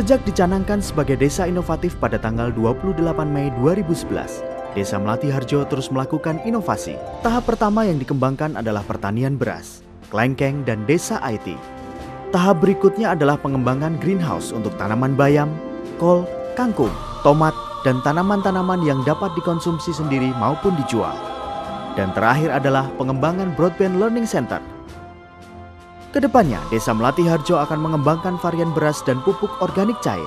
Sejak dicanangkan sebagai desa inovatif pada tanggal 28 Mei 2011, Desa Melatiharjo terus melakukan inovasi. Tahap pertama yang dikembangkan adalah pertanian beras, klengkeng, dan desa IT. Tahap berikutnya adalah pengembangan greenhouse untuk tanaman bayam, kol, kangkung, tomat, dan tanaman-tanaman yang dapat dikonsumsi sendiri maupun dijual. Dan terakhir adalah pengembangan broadband learning center. Kedepannya, Desa Melatiharjo akan mengembangkan varian beras dan pupuk organik cair.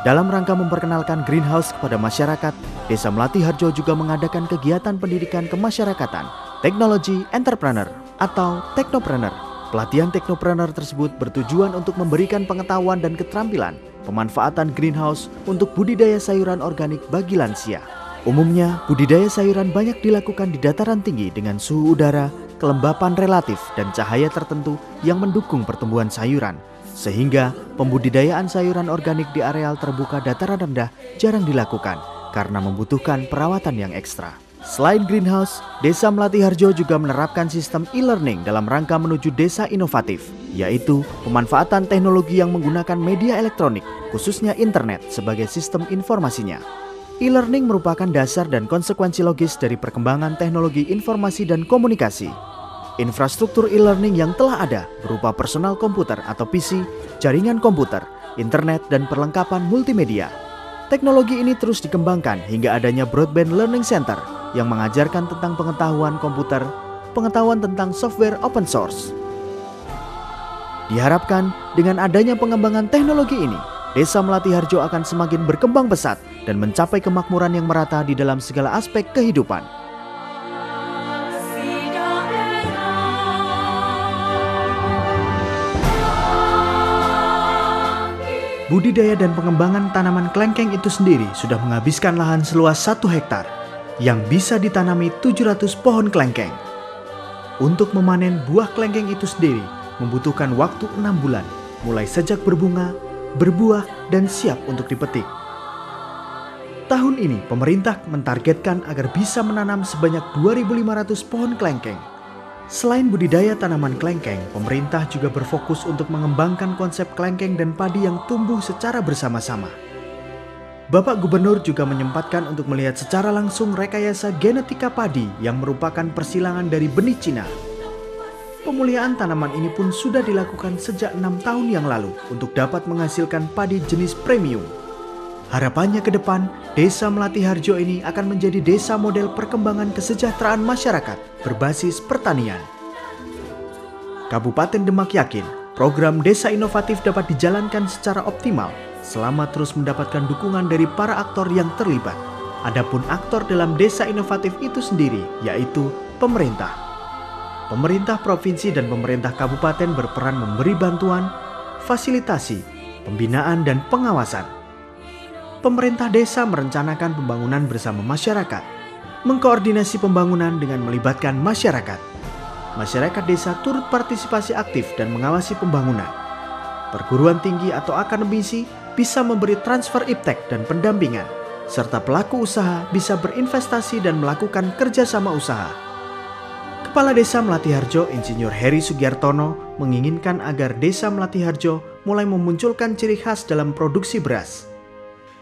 Dalam rangka memperkenalkan greenhouse kepada masyarakat, Desa Melatiharjo juga mengadakan kegiatan pendidikan kemasyarakatan, teknologi entrepreneur atau teknopreneur. Pelatihan teknopreneur tersebut bertujuan untuk memberikan pengetahuan dan keterampilan pemanfaatan greenhouse untuk budidaya sayuran organik bagi lansia. Umumnya, budidaya sayuran banyak dilakukan di dataran tinggi dengan suhu udara, kelembapan relatif, dan cahaya tertentu yang mendukung pertumbuhan sayuran. Sehingga pembudidayaan sayuran organik di areal terbuka dataran rendah jarang dilakukan karena membutuhkan perawatan yang ekstra. Selain greenhouse, Desa Melatiharjo juga menerapkan sistem e-learning dalam rangka menuju desa inovatif, yaitu pemanfaatan teknologi yang menggunakan media elektronik, khususnya internet, sebagai sistem informasinya. E-learning merupakan dasar dan konsekuensi logis dari perkembangan teknologi informasi dan komunikasi. Infrastruktur e-learning yang telah ada berupa personal komputer atau PC, jaringan komputer, internet, dan perlengkapan multimedia. Teknologi ini terus dikembangkan hingga adanya Broadband Learning Center yang mengajarkan tentang pengetahuan komputer, pengetahuan tentang software open source. Diharapkan dengan adanya pengembangan teknologi ini, Desa Melatiharjo akan semakin berkembang pesat dan mencapai kemakmuran yang merata di dalam segala aspek kehidupan. Budidaya dan pengembangan tanaman klengkeng itu sendiri sudah menghabiskan lahan seluas 1 hektar yang bisa ditanami 700 pohon klengkeng. Untuk memanen buah klengkeng itu sendiri membutuhkan waktu 6 bulan, mulai sejak berbunga, berbuah, dan siap untuk dipetik. Tahun ini, pemerintah mentargetkan agar bisa menanam sebanyak 2.500 pohon klengkeng. Selain budidaya tanaman klengkeng, pemerintah juga berfokus untuk mengembangkan konsep klengkeng dan padi yang tumbuh secara bersama-sama. Bapak Gubernur juga menyempatkan untuk melihat secara langsung rekayasa genetika padi yang merupakan persilangan dari benih Cina. Pemuliaan tanaman ini pun sudah dilakukan sejak 6 tahun yang lalu untuk dapat menghasilkan padi jenis premium. Harapannya ke depan, Desa Melatiharjo ini akan menjadi desa model perkembangan kesejahteraan masyarakat berbasis pertanian. Kabupaten Demak yakin program desa inovatif dapat dijalankan secara optimal selama terus mendapatkan dukungan dari para aktor yang terlibat. Adapun aktor dalam desa inovatif itu sendiri yaitu pemerintah. Pemerintah provinsi dan pemerintah kabupaten berperan memberi bantuan, fasilitasi, pembinaan, dan pengawasan. Pemerintah desa merencanakan pembangunan bersama masyarakat, mengkoordinasi pembangunan dengan melibatkan masyarakat. Masyarakat desa turut partisipasi aktif dan mengawasi pembangunan. Perguruan tinggi atau akademisi bisa memberi transfer iptek dan pendampingan, serta pelaku usaha bisa berinvestasi dan melakukan kerjasama usaha. Kepala Desa Melatiharjo, Insinyur Heri Sugiartono, menginginkan agar Desa Melatiharjo mulai memunculkan ciri khas dalam produksi beras.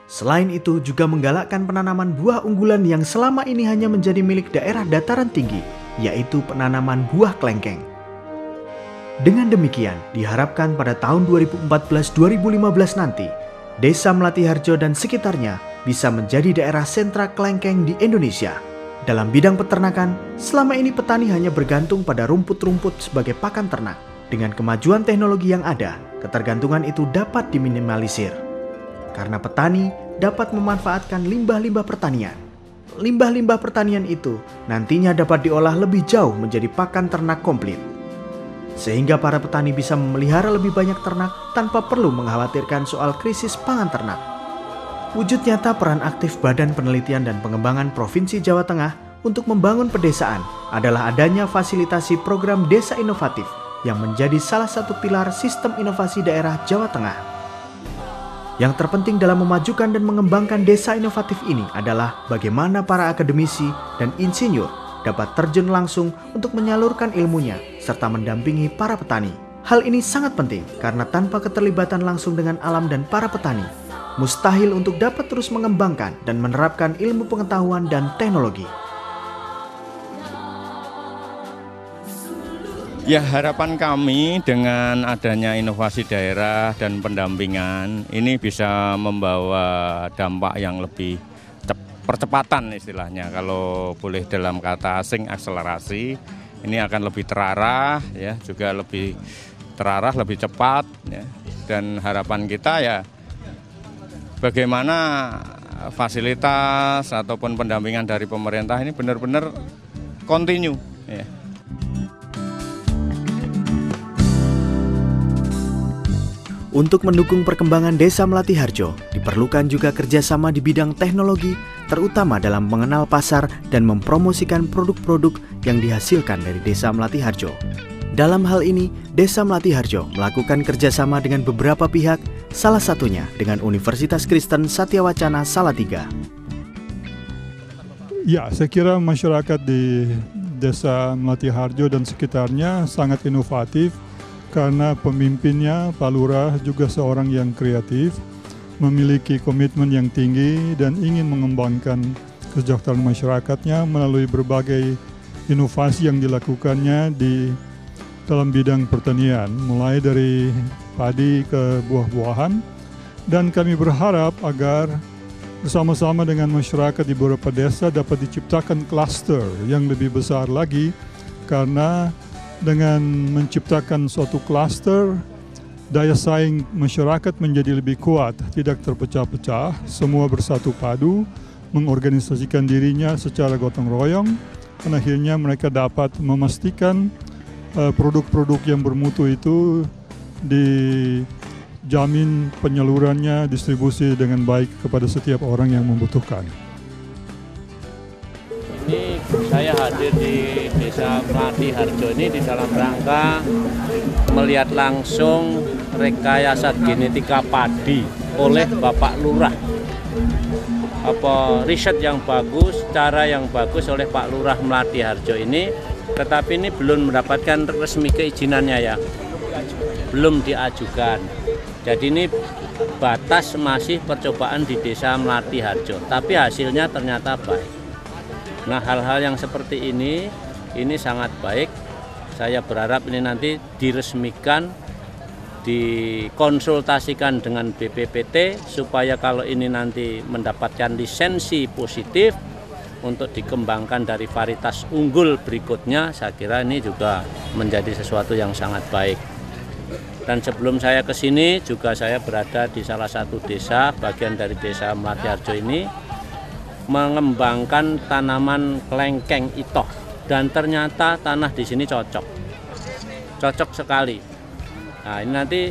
Selain itu, juga menggalakkan penanaman buah unggulan yang selama ini hanya menjadi milik daerah dataran tinggi, yaitu penanaman buah klengkeng. Dengan demikian, diharapkan pada tahun 2014-2015 nanti, Desa Melatiharjo dan sekitarnya bisa menjadi daerah sentra klengkeng di Indonesia. Dalam bidang peternakan, selama ini petani hanya bergantung pada rumput-rumput sebagai pakan ternak. Dengan kemajuan teknologi yang ada, ketergantungan itu dapat diminimalisir. Karena petani dapat memanfaatkan limbah-limbah pertanian. Limbah-limbah pertanian itu nantinya dapat diolah lebih jauh menjadi pakan ternak komplit. Sehingga para petani bisa memelihara lebih banyak ternak tanpa perlu mengkhawatirkan soal krisis pangan ternak. Wujud nyata peran aktif Badan Penelitian dan Pengembangan Provinsi Jawa Tengah untuk membangun pedesaan adalah adanya fasilitasi program desa inovatif yang menjadi salah satu pilar sistem inovasi daerah Jawa Tengah. Yang terpenting dalam memajukan dan mengembangkan desa inovatif ini adalah bagaimana para akademisi dan insinyur dapat terjun langsung untuk menyalurkan ilmunya serta mendampingi para petani. Hal ini sangat penting karena tanpa keterlibatan langsung dengan alam dan para petani, mustahil untuk dapat terus mengembangkan dan menerapkan ilmu pengetahuan dan teknologi. Ya, harapan kami dengan adanya inovasi daerah dan pendampingan ini bisa membawa dampak yang lebih percepatan istilahnya. Kalau boleh dalam kata asing akselerasi, ini akan lebih terarah ya, juga lebih terarah, lebih cepat ya. Dan harapan kita ya bagaimana fasilitas ataupun pendampingan dari pemerintah ini benar-benar kontinu ya. Untuk mendukung perkembangan Desa Melatiharjo, diperlukan juga kerjasama di bidang teknologi, terutama dalam mengenal pasar dan mempromosikan produk-produk yang dihasilkan dari Desa Melatiharjo. Dalam hal ini, Desa Melatiharjo melakukan kerjasama dengan beberapa pihak, salah satunya dengan Universitas Kristen Satyawacana Salatiga. Ya, saya kira masyarakat di Desa Melatiharjo dan sekitarnya sangat inovatif, karena pemimpinnya, Pak Lurah, juga seorang yang kreatif, memiliki komitmen yang tinggi dan ingin mengembangkan kesejahteraan masyarakatnya melalui berbagai inovasi yang dilakukannya di dalam bidang pertanian, mulai dari padi ke buah-buahan. Dan kami berharap agar bersama-sama dengan masyarakat di beberapa desa dapat diciptakan klaster yang lebih besar lagi, karena dengan menciptakan suatu klaster, daya saing masyarakat menjadi lebih kuat, tidak terpecah-pecah, semua bersatu padu, mengorganisasikan dirinya secara gotong royong, dan akhirnya mereka dapat memastikan produk-produk yang bermutu itu dijamin penyalurannya, distribusi dengan baik kepada setiap orang yang membutuhkan. Ini saya hadir di Desa Melatiharjo ini di dalam rangka melihat langsung rekayasa genetika padi oleh Bapak Lurah. Riset yang bagus, cara yang bagus oleh Pak Lurah Melatiharjo ini, tetapi ini belum mendapatkan resmi keizinannya ya, belum diajukan. Jadi ini batas masih percobaan di Desa Melatiharjo, tapi hasilnya ternyata baik. Nah, hal-hal yang seperti ini sangat baik. Saya berharap ini nanti diresmikan, dikonsultasikan dengan BPPT, supaya kalau ini nanti mendapatkan lisensi positif untuk dikembangkan dari varietas unggul berikutnya, saya kira ini juga menjadi sesuatu yang sangat baik. Dan sebelum saya ke sini juga saya berada di salah satu desa, bagian dari Desa Melatiharjo ini, mengembangkan tanaman kelengkeng itoh, dan ternyata tanah di sini cocok sekali. Nah, ini nanti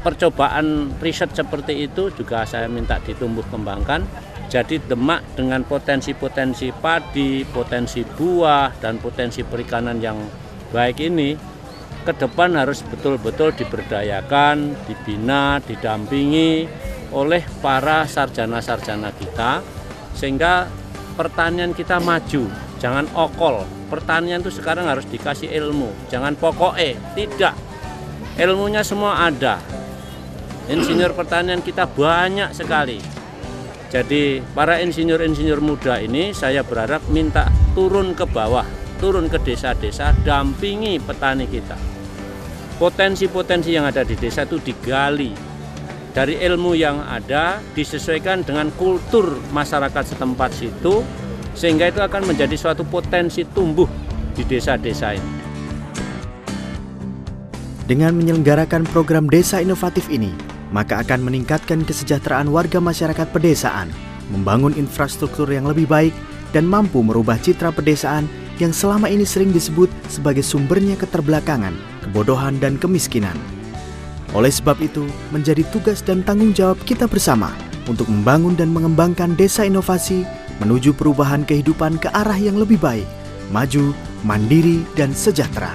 percobaan riset seperti itu juga saya minta ditumbuh kembangkan. Jadi Demak dengan potensi-potensi padi, potensi buah, dan potensi perikanan yang baik ini ke depan harus betul-betul diberdayakan, dibina, didampingi oleh para sarjana-sarjana kita, sehingga pertanian kita maju, jangan okol. Pertanian itu sekarang harus dikasih ilmu, jangan pokoknya, tidak. Ilmunya semua ada. Insinyur pertanian kita banyak sekali. Jadi para insinyur-insinyur muda ini saya berharap minta turun ke bawah, turun ke desa-desa, dampingi petani kita. Potensi-potensi yang ada di desa itu digali. Dari ilmu yang ada disesuaikan dengan kultur masyarakat setempat situ, sehingga itu akan menjadi suatu potensi tumbuh di desa-desa ini. Dengan menyelenggarakan program desa inovatif ini, maka akan meningkatkan kesejahteraan warga masyarakat pedesaan, membangun infrastruktur yang lebih baik, dan mampu merubah citra pedesaan yang selama ini sering disebut sebagai sumbernya keterbelakangan, kebodohan, dan kemiskinan. Oleh sebab itu, menjadi tugas dan tanggung jawab kita bersama untuk membangun dan mengembangkan desa inovasi menuju perubahan kehidupan ke arah yang lebih baik, maju, mandiri, dan sejahtera.